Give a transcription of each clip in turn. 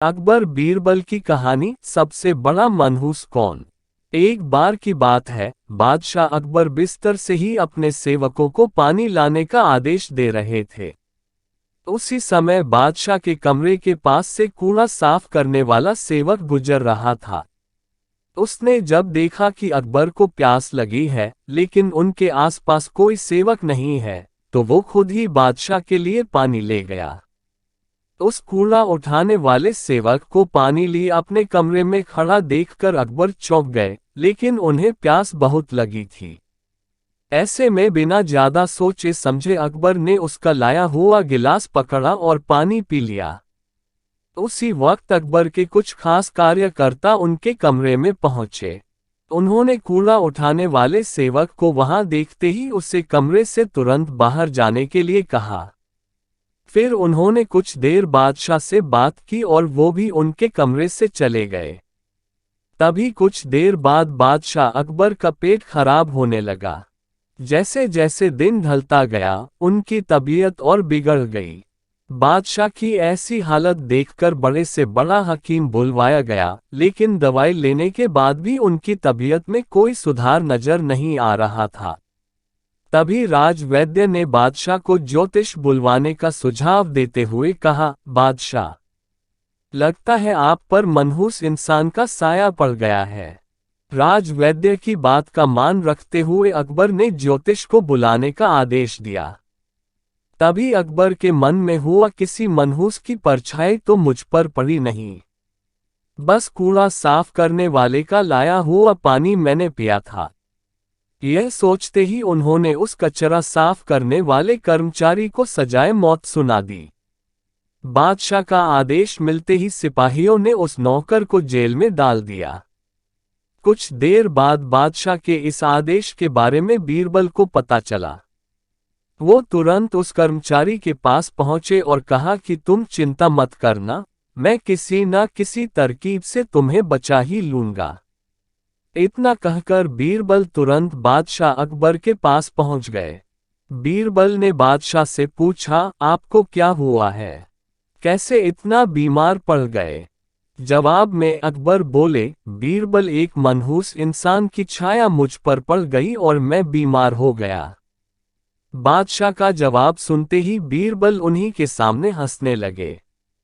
अकबर बीरबल की कहानी। सबसे बड़ा मनहूस कौन। एक बार की बात है, बादशाह अकबर बिस्तर से ही अपने सेवकों को पानी लाने का आदेश दे रहे थे। उसी समय बादशाह के कमरे के पास से कूड़ा साफ करने वाला सेवक गुजर रहा था। उसने जब देखा कि अकबर को प्यास लगी है, लेकिन उनके आसपास कोई सेवक नहीं है, तो वो खुद ही बादशाह के लिए पानी ले गया। उस कूड़ा उठाने वाले सेवक को पानी लिए अपने कमरे में खड़ा देखकर अकबर चौंक गए, लेकिन उन्हें प्यास बहुत लगी थी। ऐसे में बिना ज्यादा सोचे समझे अकबर ने उसका लाया हुआ गिलास पकड़ा और पानी पी लिया। उसी वक्त अकबर के कुछ खास कार्यकर्ता उनके कमरे में पहुंचे। उन्होंने कूड़ा उठाने वाले सेवक को वहां देखते ही उसे कमरे से तुरंत बाहर जाने के लिए कहा। फिर उन्होंने कुछ देर बादशाह से बात की और वो भी उनके कमरे से चले गए। तभी कुछ देर बाद बादशाह अकबर का पेट खराब होने लगा। जैसे जैसे दिन ढलता गया, उनकी तबीयत और बिगड़ गई। बादशाह की ऐसी हालत देखकर बड़े से बड़ा हकीम बुलवाया गया, लेकिन दवाई लेने के बाद भी उनकी तबीयत में कोई सुधार नजर नहीं आ रहा था। तभी राजवैद्य ने बादशाह को ज्योतिष बुलवाने का सुझाव देते हुए कहा, बादशाह, लगता है आप पर मनहूस इंसान का साया पड़ गया है। राजवैद्य की बात का मान रखते हुए अकबर ने ज्योतिष को बुलाने का आदेश दिया। तभी अकबर के मन में हुआ, किसी मनहूस की परछाई तो मुझ पर पड़ी नहीं। बस कूड़ा साफ करने वाले का लाया हुआ पानी मैंने पिया था। यह सोचते ही उन्होंने उस कचरा साफ करने वाले कर्मचारी को सजाए मौत सुना दी। बादशाह का आदेश मिलते ही सिपाहियों ने उस नौकर को जेल में डाल दिया। कुछ देर बाद बादशाह के इस आदेश के बारे में बीरबल को पता चला। वो तुरंत उस कर्मचारी के पास पहुंचे और कहा कि तुम चिंता मत करना, मैं किसी न किसी तरकीब से तुम्हें बचा ही लूंगा। इतना कहकर बीरबल तुरंत बादशाह अकबर के पास पहुंच गए। बीरबल ने बादशाह से पूछा, आपको क्या हुआ है, कैसे इतना बीमार पड़ गए। जवाब में अकबर बोले, बीरबल, एक मनहूस इंसान की छाया मुझ पर पड़ गई और मैं बीमार हो गया। बादशाह का जवाब सुनते ही बीरबल उन्हीं के सामने हंसने लगे।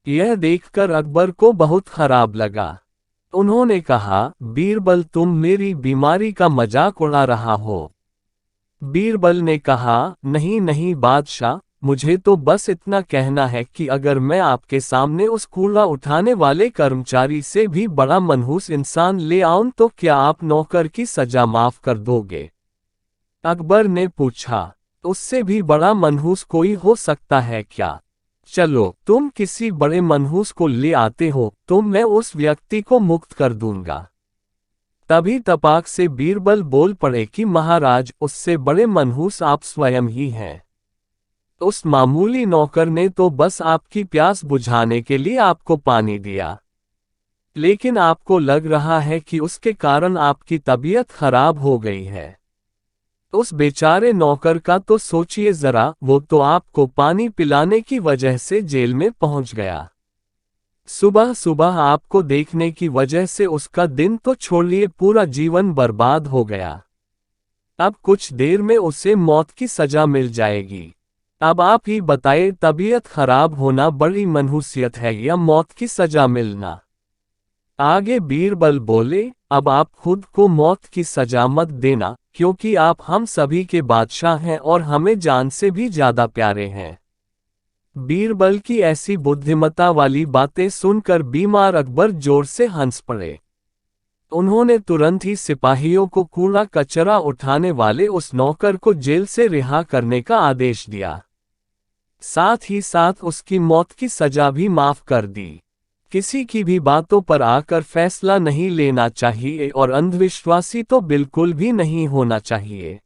यह देखकर अकबर को बहुत खराब लगा। उन्होंने कहा, बीरबल, तुम मेरी बीमारी का मजाक उड़ा रहा हो। बीरबल ने कहा, नहीं नहीं बादशाह, मुझे तो बस इतना कहना है कि अगर मैं आपके सामने उस कूड़ा उठाने वाले कर्मचारी से भी बड़ा मनहूस इंसान ले आऊं तो क्या आप नौकर की सजा माफ कर दोगे। अकबर ने पूछा, उससे भी बड़ा मनहूस कोई हो सकता है क्या। चलो, तुम किसी बड़े मनहूस को ले आते हो तो मैं उस व्यक्ति को मुक्त कर दूंगा। तभी तपाक से बीरबल बोल पड़े कि महाराज, उससे बड़े मनहूस आप स्वयं ही हैं। उस मामूली नौकर ने तो बस आपकी प्यास बुझाने के लिए आपको पानी दिया, लेकिन आपको लग रहा है कि उसके कारण आपकी तबीयत खराब हो गई है। उस बेचारे नौकर का तो सोचिए जरा, वो तो आपको पानी पिलाने की वजह से जेल में पहुंच गया। सुबह सुबह आपको देखने की वजह से उसका दिन तो छोड़िए, पूरा जीवन बर्बाद हो गया। अब कुछ देर में उसे मौत की सजा मिल जाएगी। अब आप ही बताइए, तबीयत खराब होना बड़ी मनहूसियत है या मौत की सजा मिलना। आगे बीरबल बोले, अब आप खुद को मौत की सजा मत देना, क्योंकि आप हम सभी के बादशाह हैं और हमें जान से भी ज्यादा प्यारे हैं। बीरबल की ऐसी बुद्धिमत्ता वाली बातें सुनकर बीमार अकबर जोर से हंस पड़े। उन्होंने तुरंत ही सिपाहियों को कूड़ा कचरा उठाने वाले उस नौकर को जेल से रिहा करने का आदेश दिया। साथ ही साथ उसकी मौत की सजा भी माफ कर दी। किसी की भी बातों पर आकर फैसला नहीं लेना चाहिए और अंधविश्वासी तो बिल्कुल भी नहीं होना चाहिए।